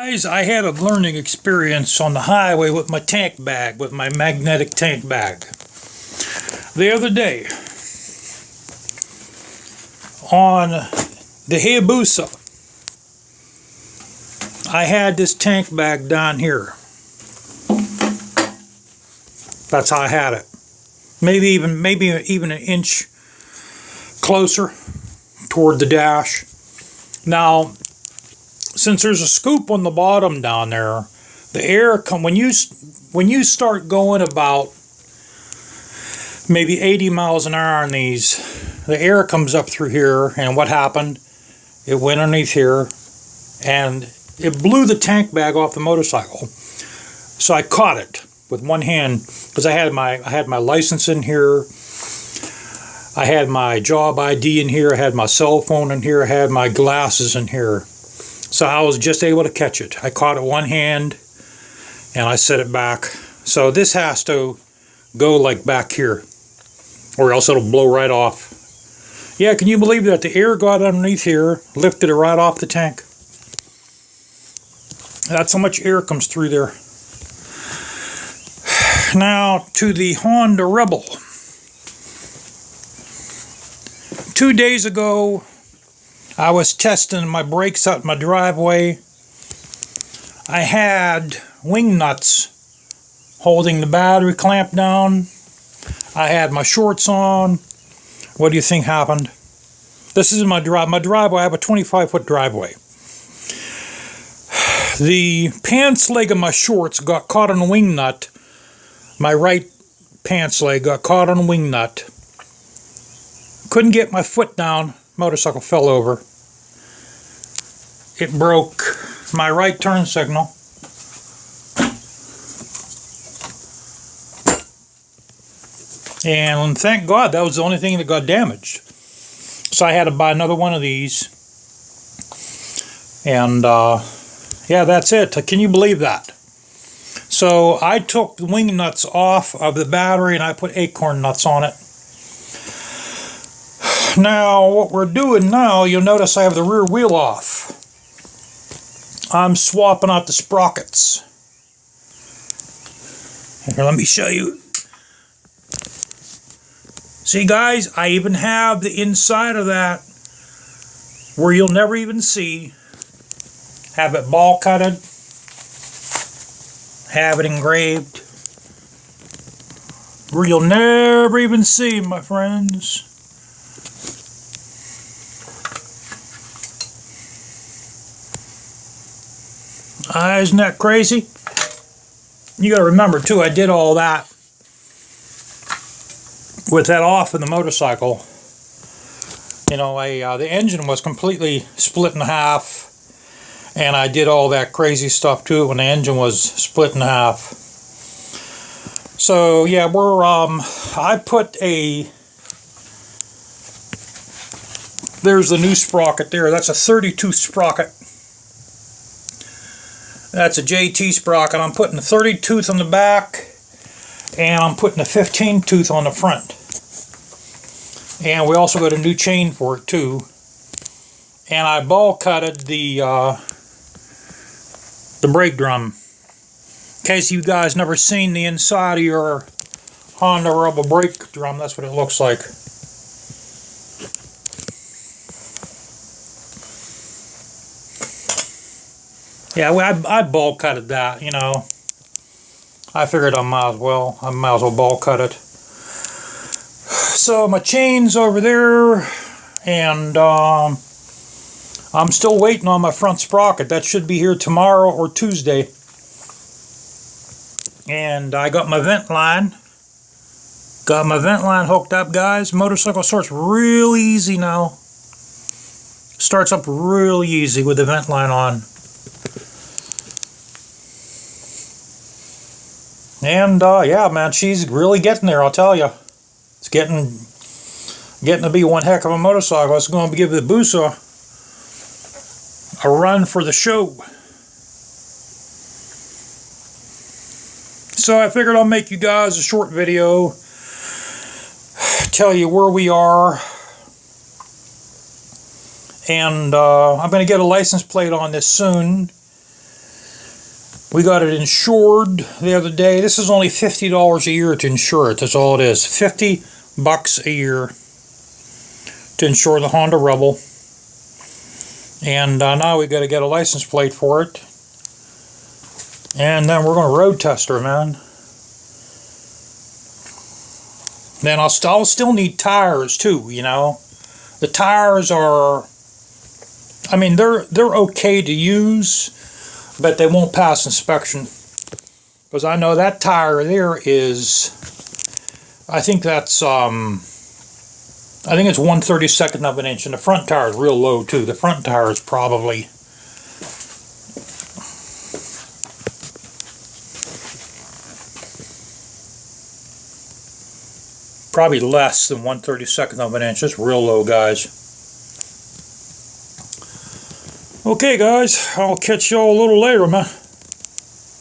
Guys, I had a learning experience on the highway with my tank bag, with my magnetic tank bag. The other day, on the Hayabusa, I had this tank bag down here. That's how I had it. Maybe even an inch closer toward the dash. Now, since there's a scoop on the bottom down there, the air when you start going about maybe 80 miles an hour on these, the air comes up through here, and what happened? It went underneath here, and it blew the tank bag off the motorcycle. So I caught it with one hand because I had my license in here, I had my job ID in here, I had my cell phone in here, I had my glasses in here. So I was just able to catch it. I caught it one hand and I set it back. So this has to go like back here, or else it'll blow right off. Yeah, can you believe that? The air got underneath here, lifted it right off the tank. That's how much air comes through there. Now to the Honda Rebel. 2 days ago, I was testing my brakes out in my driveway. I had wing nuts holding the battery clamp down. I had my shorts on. What do you think happened? This is my driveway. I have a 25-foot driveway. The pants leg of my shorts got caught on a wing nut. My right pants leg got caught on a wing nut. Couldn't get my foot down. Motorcycle fell over. It broke my right turn signal. And thank God that was the only thing that got damaged. So I had to buy another one of these. And yeah, that's it. Can you believe that? So I took the wing nuts off of the battery and I put acorn nuts on it. Now, what we're doing now, you'll notice I have the rear wheel off. I'm swapping out the sprockets. Here, let me show you. See, guys, I even have the inside of that where you'll never even see. Have it ball cutted. Have it engraved. Where you'll never even see, my friends. Isn't that crazy? You got to remember too, I did all that with that off in the motorcycle. You know, the engine was completely split in half, and I did all that crazy stuff to it when the engine was split in half. So yeah, I put there's the new sprocket there. That's a 32 sprocket. That's a JT sprocket. I'm putting a 30 tooth on the back, and I'm putting a 15 tooth on the front. And we also got a new chain for it too. And I ball cutted the brake drum. In case you guys never seen the inside of your Honda Rebel brake drum, that's what it looks like. Yeah, I ball cutted that, you know. I figured I might as well ball cut it. So my chain's over there, and I'm still waiting on my front sprocket. That should be here tomorrow or Tuesday. And I got my vent line. Got my vent line hooked up, guys. Motorcycle starts real easy now. Starts up real easy with the vent line on. And yeah, man, she's really getting there, I'll tell you. It's getting to be one heck of a motorcycle. It's going to give the Busa a run for the show. So I figured I'll make you guys a short video, tell you where we are, and I'm going to get a license plate on this soon. We got it insured the other day. This is only $50 a year to insure it. That's all it is. $50 a year to insure the Honda Rebel. And now we got to get a license plate for it. And then we're going to road test her, man. Then I'll still need tires too, you know. The tires are, I mean, they're okay to use, but they won't pass inspection. Because I know that tire there is, I think that's, I think it's 1/32 of an inch, and the front tire is real low too. The front tire is probably less than 1/32 of an inch. It's real low, guys. Okay, guys, I'll catch y'all a little later, man.